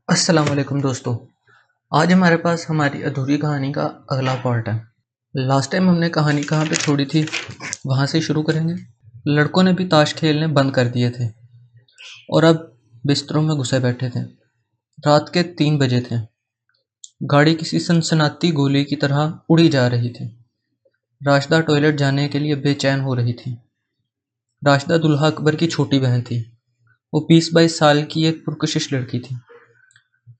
السلام علیکم دوستو، آج ہمارے پاس ہماری ادھوری کہانی کا اگلا پارٹ ہے۔ لاسٹ ٹائم ہم نے کہانی کہاں پہ چھوڑی تھی وہاں سے شروع کریں گے۔ لڑکوں نے بھی تاش کھیلنے بند کر دیے تھے اور اب بستروں میں گھسے بیٹھے تھے۔ رات کے 3 بجے تھے۔ گاڑی کسی سنسناتی گولی کی طرح اڑی جا رہی تھی۔ راشدہ ٹوائلٹ جانے کے لیے بے چین ہو رہی تھی۔ راشدہ دلہا اکبر کی چھوٹی بہن تھی۔ وہ 20-22 سال کی ایک پرکشش لڑکی تھی۔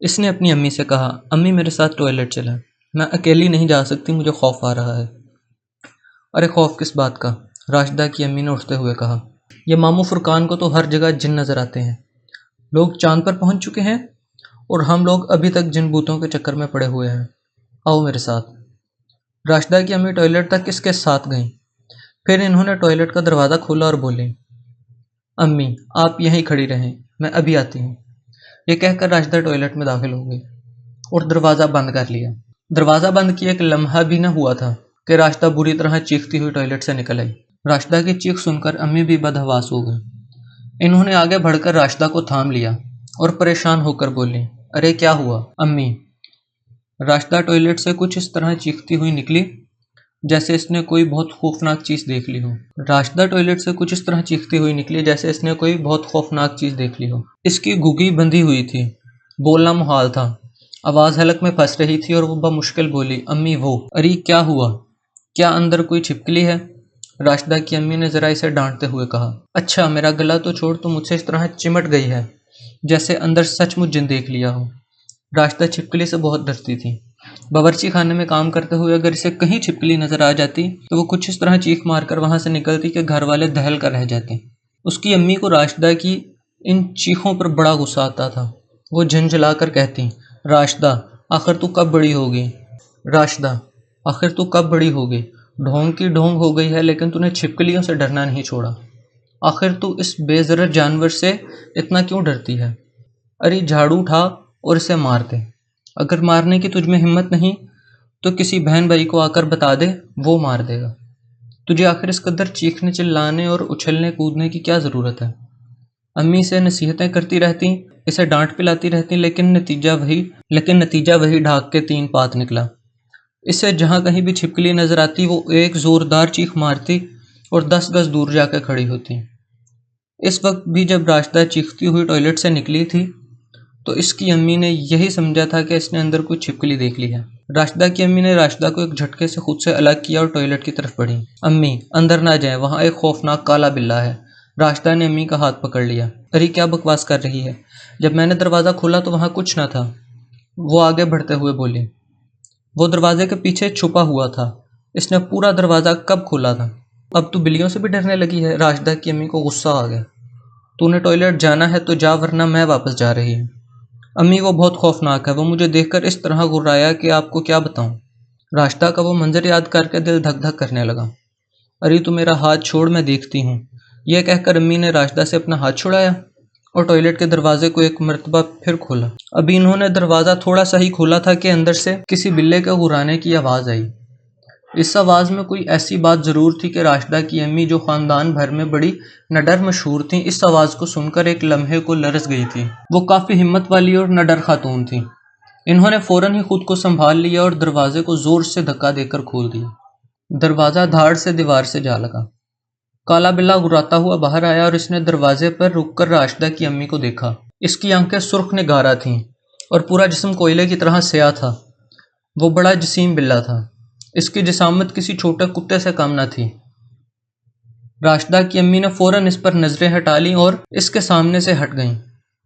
اس نے اپنی امی سے کہا، امی میرے ساتھ ٹوائلٹ چلیں، میں اکیلی نہیں جا سکتی، مجھے خوف آ رہا ہے۔ ارے خوف کس بات کا؟ راشدہ کی امی نے اٹھتے ہوئے کہا، یہ ماموں فرقان کو تو ہر جگہ جن نظر آتے ہیں۔ لوگ چاند پر پہنچ چکے ہیں اور ہم لوگ ابھی تک جن بوتوں کے چکر میں پڑے ہوئے ہیں۔ آؤ میرے ساتھ۔ راشدہ کی امی ٹوائلٹ تک اس کے ساتھ گئیں۔ پھر انہوں نے ٹوائلٹ کا دروازہ کھولا اور بولیں، امی آپ یہیں کھڑی رہیں، میں ابھی آتی ہوں۔ یہ کہہ کر راشدہ ٹوائلٹ میں داخل ہو گئی اور دروازہ بند کر لیا۔ دروازہ بند کیے ایک لمحہ بھی نہ ہوا تھا کہ راشدہ بری طرح چیختی ہوئی ٹوائلٹ سے نکل آئی۔ راشدہ کی چیخ سن کر امی بھی بدحواس ہو گئی۔ انہوں نے آگے بڑھ کر راشدہ کو تھام لیا اور پریشان ہو کر بولی، ارے کیا ہوا امی؟ راشدہ ٹوائلٹ سے کچھ اس طرح چیختی ہوئی نکلی جیسے اس نے کوئی بہت خوفناک چیز دیکھ لی ہو۔ راشدہ ٹوائلٹ سے کچھ اس طرح چیختی ہوئی نکلی جیسے اس نے کوئی بہت خوفناک چیز دیکھ لی ہو۔ اس کی گھگی بندھی ہوئی تھی، بولنا محال تھا، آواز حلق میں پھنس رہی تھی اور وہ بمشکل بولی، امی وہ۔ ارے کیا ہوا؟ کیا اندر کوئی چھپکلی ہے؟ راشدہ کی امی نے ذرا اسے ڈانٹتے ہوئے کہا، اچھا میرا گلا تو چھوڑ، تو مجھ سے اس طرح چمٹ گئی ہے جیسے اندر سچ مچ جن دیکھ لیا ہو۔ راشدہ چھپکلی سے بہت ڈرتی تھی۔ باورچی خانے میں کام کرتے ہوئے اگر اسے کہیں چھپکلی نظر آ جاتی تو وہ کچھ اس طرح چیخ مار کر وہاں سے نکلتی کہ گھر والے دہل کر رہ جاتے۔ اس کی امی کو راشدہ کی ان چیخوں پر بڑا غصہ آتا تھا۔ وہ جھنجھلا کر کہتی، راشدہ آخر تو کب بڑی ہوگی؟ راشدہ آخر تو کب بڑی ہوگی؟ ڈھونگ کی ڈھونگ ہو گئی ہے لیکن تو نے چھپکلیوں سے ڈرنا نہیں چھوڑا۔ آخر تو اس بے ضرر جانور سے اتنا کیوں ڈرتی ہے؟ ارے جھاڑو اٹھا اور اسے مار دے۔ اگر مارنے کی تجھ میں ہمت نہیں تو کسی بہن بھائی کو آ کر بتا دے، وہ مار دے گا۔ تجھے آخر اس قدر چیخنے چلانے اور اچھلنے کودنے کی کیا ضرورت ہے؟ امی سے نصیحتیں کرتی رہتی، اسے ڈانٹ پلاتی رہتی، لیکن نتیجہ وہی ڈھاک کے 3 پات نکلا۔ اسے جہاں کہیں بھی چھپکلی نظر آتی وہ ایک زوردار چیخ مارتی اور 10 گز دور جا کے کھڑی ہوتی۔ اس وقت بھی جب راشدہ چیختی ہوئی ٹوائلٹ سے نکلی تھی تو اس کی امی نے یہی سمجھا تھا کہ اس نے اندر کوئی چھپکلی دیکھ لی ہے۔ راشدہ کی امی نے راشدہ کو ایک جھٹکے سے خود سے الگ کیا اور ٹوائلٹ کی طرف بڑھی۔ امی اندر نہ جائیں، وہاں ایک خوفناک کالا بلّا ہے۔ راشدہ نے امی کا ہاتھ پکڑ لیا۔ ارے کیا بکواس کر رہی ہے؟ جب میں نے دروازہ کھولا تو وہاں کچھ نہ تھا، وہ آگے بڑھتے ہوئے بولی۔ وہ دروازے کے پیچھے چھپا ہوا تھا۔ اس نے پورا دروازہ کب کھولا تھا؟ اب تو بلیوں سے بھی ڈرنے لگی ہے؟ راشدہ کی امی کو غصہ آ گیا۔ تو نے ٹوائلٹ جانا ہے تو جا، ورنہ میں واپس جا رہی ہوں۔ امی وہ بہت خوفناک ہے، وہ مجھے دیکھ کر اس طرح گھبرایا کہ آپ کو کیا بتاؤں۔ راشدہ کا وہ منظر یاد کر کے دل دھک دھک کرنے لگا۔ ارے تو میرا ہاتھ چھوڑ، میں دیکھتی ہوں۔ یہ کہہ کر امی نے راشدہ سے اپنا ہاتھ چھڑایا اور ٹوائلٹ کے دروازے کو ایک مرتبہ پھر کھولا۔ ابھی انہوں نے دروازہ تھوڑا سا ہی کھولا تھا کہ اندر سے کسی بلے کے گھرانے کی آواز آئی۔ اس آواز میں کوئی ایسی بات ضرور تھی کہ راشدہ کی امی جو خاندان بھر میں بڑی نڈر مشہور تھیں، اس آواز کو سن کر ایک لمحے کو لرز گئی تھی۔ وہ کافی ہمت والی اور نڈر خاتون تھیں۔ انہوں نے فوراً ہی خود کو سنبھال لیا اور دروازے کو زور سے دھکا دے کر کھول دیا۔ دروازہ دھاڑ سے دیوار سے جا لگا۔ کالا بلّا گھراتا ہوا باہر آیا اور اس نے دروازے پر رک کر راشدہ کی امی کو دیکھا۔ اس کی آنکھیں سرخ نگارہ تھیں اور پورا جسم کوئلے کی طرح سیاہ تھا۔ وہ بڑا جسیم بلّا تھا۔ اس کی جسامت کسی چھوٹے کتے سے کم نہ تھی۔ راشدہ کی امی نے فوراً اس پر نظریں ہٹا لیں اور اس کے سامنے سے ہٹ گئیں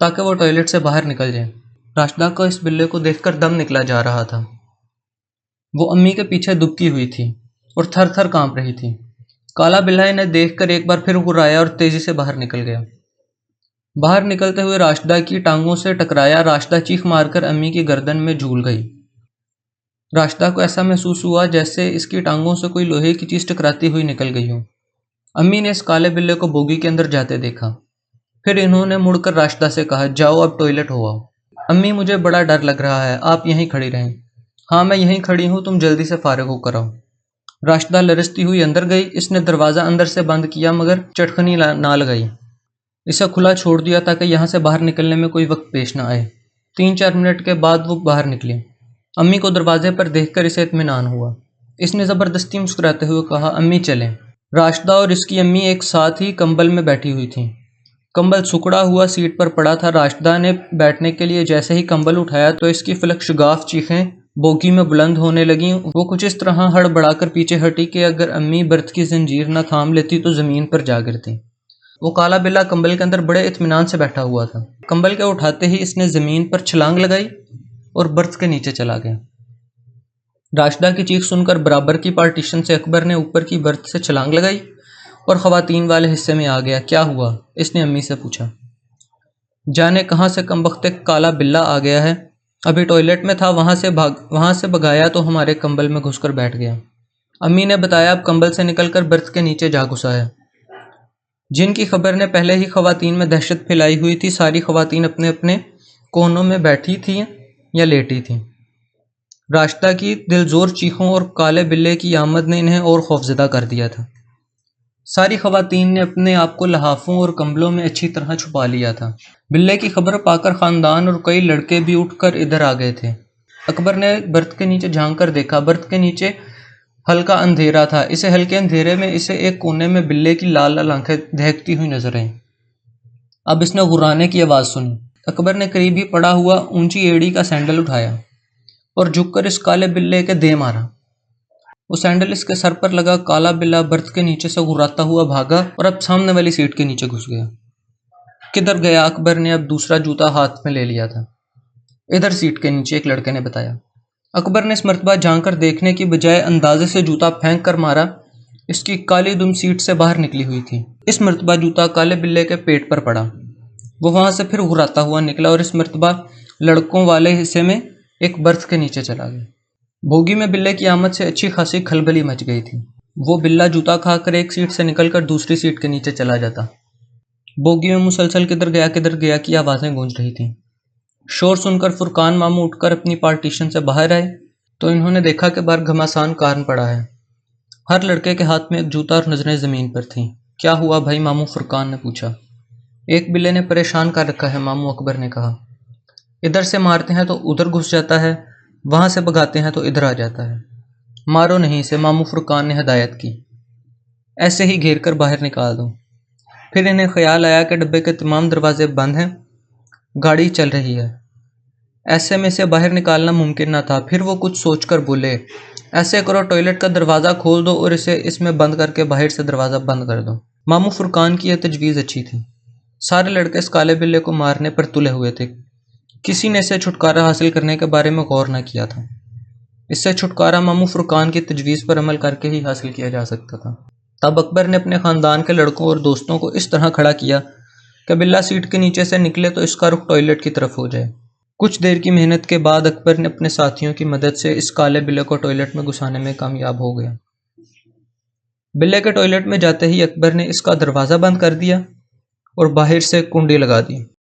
تاکہ وہ ٹوائلٹ سے باہر نکل جائے۔ راشدہ کو اس بلے کو دیکھ کر دم نکلا جا رہا تھا۔ وہ امی کے پیچھے دبکی ہوئی تھی اور تھر تھر کانپ رہی تھی۔ کالا بلّا انہیں دیکھ کر ایک بار پھر گھرایا اور تیزی سے باہر نکل گیا۔ باہر نکلتے ہوئے راشدہ کی ٹانگوں سے ٹکرایا۔ راشدہ چیخ مار کر امی کی گردن میں جھول گئی۔ راشدہ کو ایسا محسوس ہوا جیسے اس کی ٹانگوں سے کوئی لوہے کی چیز ٹکراتی ہوئی نکل گئی ہو۔ امی نے اس کالے بلے کو بوگی کے اندر جاتے دیکھا۔ پھر انہوں نے مڑ کر راشدہ سے کہا، جاؤ اب ٹوائلٹ ہو آؤ۔ امی مجھے بڑا ڈر لگ رہا ہے، آپ یہیں کھڑی رہیں۔ ہاں میں یہیں کھڑی ہوں، تم جلدی سے فارغ ہو کر آؤ۔ راشدہ لرزتی ہوئی اندر گئی۔ اس نے دروازہ اندر سے بند کیا مگر چٹکنی نہ لگائی۔ اسے کھلا چھوڑ دیا تاکہ یہاں سے باہر نکلنے میں کوئی وقت پیش نہ آئے۔ 3-4 منٹ کے بعد وہ باہر نکلی۔ امی کو دروازے پر دیکھ کر اسے اطمینان ہوا۔ اس نے زبردستی مسکراتے ہوئے کہا، امی چلیں۔ راشدہ اور اس کی امی ایک ساتھ ہی کمبل میں بیٹھی ہوئی تھیں۔ کمبل سکڑا ہوا سیٹ پر پڑا تھا۔ راشدہ نے بیٹھنے کے لیے جیسے ہی کمبل اٹھایا تو اس کی فلک شگاف چیخیں بوگی میں بلند ہونے لگیں۔ وہ کچھ اس طرح ہڑبڑا کر پیچھے ہٹی کہ اگر امی برت کی زنجیر نہ تھام لیتی تو زمین پر جا گرتی۔ وہ کالا بلا کمبل کے اندر بڑے اطمینان سے بیٹھا ہوا تھا۔ کمبل کے اٹھاتے ہی اس نے زمین پر چھلانگ لگائی اور برت کے نیچے چلا گیا۔ راشدہ کی چیخ سن کر برابر کی پارٹیشن سے اکبر نے اوپر کی برت سے چھلانگ لگائی اور خواتین والے حصے میں آ گیا۔ کیا ہوا؟ اس نے امی سے پوچھا۔ جانے کہاں سے کمبخت ایک کالا بلا آ گیا ہے، ابھی ٹوائلٹ میں تھا، وہاں سے بھگایا تو ہمارے کمبل میں گھس کر بیٹھ گیا۔ امی نے بتایا اب کمبل سے نکل کر برت کے نیچے جا گھسا ہے۔ جن کی خبر نے پہلے ہی خواتین میں دہشت پھیلائی ہوئی تھی، ساری خواتین اپنے اپنے کونوں میں بیٹھی تھیں یا لیٹی تھیں۔ راشدہ کی دلزور چیخوں اور کالے بلے کی آمد نے انہیں اور خوفزدہ کر دیا تھا۔ ساری خواتین نے اپنے آپ کو لحافوں اور کمبلوں میں اچھی طرح چھپا لیا تھا۔ بلے کی خبر پا کر خاندان اور کئی لڑکے بھی اٹھ کر ادھر آ گئے تھے۔ اکبر نے برت کے نیچے جھانک کر دیکھا۔ برت کے نیچے ہلکا اندھیرا تھا۔ اسے ہلکے اندھیرے میں اسے ایک کونے میں بلے کی لال لال آنکھیں دہکتی ہوئی نظر آئیں۔ اب اس نے غرانے کی آواز سنی۔ اکبر نے قریب ہی پڑا ہوا اونچی ایڑی کا سینڈل اٹھایا اور جھک کر اس کالے بلے کے دے مارا۔ وہ سینڈل اس کے سر پر لگا۔ کالا بلا برت کے نیچے سے غراتا ہوا بھاگا اور اب سامنے والی سیٹ کے نیچے گھس گیا۔ کدھر گیا؟ اکبر نے اب دوسرا جوتا ہاتھ میں لے لیا تھا۔ ادھر سیٹ کے نیچے، ایک لڑکے نے بتایا۔ اکبر نے اس مرتبہ جھانک کر دیکھنے کی بجائے اندازے سے جوتا پھینک کر مارا۔ اس کی کالی دم سیٹ سے باہر نکلی ہوئی تھی۔ اس مرتبہ جوتا کالے بلے کے پیٹ پر پڑا۔ وہ وہاں سے پھر غراتا ہوا نکلا اور اس مرتبہ لڑکوں والے حصے میں ایک برتھ کے نیچے چلا گیا۔ بوگی میں بلے کی آمد سے اچھی خاصی کھلبلی مچ گئی تھی۔ وہ بلا جوتا کھا کر ایک سیٹ سے نکل کر دوسری سیٹ کے نیچے چلا جاتا۔ بوگی میں مسلسل کدھر گیا کی آوازیں گونج رہی تھیں۔ شور سن کر فرقان ماموں اٹھ کر اپنی پارٹیشن سے باہر آئے تو انہوں نے دیکھا کہ باہر گھمسان کارن پڑا ہے۔ ہر لڑکے کے ہاتھ میں ایک جوتا اور نظریں زمین پر تھیں۔ کیا ہوا بھائی ماموں؟ فرقان نے پوچھا۔ ایک بلے نے پریشان کر رکھا ہے ماموں، اکبر نے کہا۔ ادھر سے مارتے ہیں تو ادھر گھس جاتا ہے، وہاں سے بھگاتے ہیں تو ادھر آ جاتا ہے۔ مارو نہیں اسے، ماموں فرقان نے ہدایت کی۔ ایسے ہی گھیر کر باہر نکال دو۔ پھر انہیں خیال آیا کہ ڈبے کے تمام دروازے بند ہیں، گاڑی چل رہی ہے، ایسے میں سے باہر نکالنا ممکن نہ تھا۔ پھر وہ کچھ سوچ کر بولے، ایسے کرو ٹوائلٹ کا دروازہ کھول دو اور اسے اس میں بند کر کے باہر سے دروازہ بند کر دو۔ ماموں فرقان کی یہ تجویز اچھی تھی۔ سارے لڑکے اس کالے بلے کو مارنے پر تلے ہوئے تھے۔ کسی نے اسے چھٹکارا حاصل کرنے کے بارے میں غور نہ کیا تھا۔ اس سے چھٹکارا ماموں فرقان کی تجویز پر عمل کر کے ہی حاصل کیا جا سکتا تھا۔ تب اکبر نے اپنے خاندان کے لڑکوں اور دوستوں کو اس طرح کھڑا کیا کہ بلا سیٹ کے نیچے سے نکلے تو اس کا رخ ٹوائلٹ کی طرف ہو جائے۔ کچھ دیر کی محنت کے بعد اکبر نے اپنے ساتھیوں کی مدد سے اس کالے بلے کو ٹوائلٹ میں گھسانے میں کامیاب ہو گیا۔ بلے کے ٹوائلٹ میں جاتے ہی اکبر نے اس کا دروازہ بند کر دیا اور باہر سے کنڈی لگا دی۔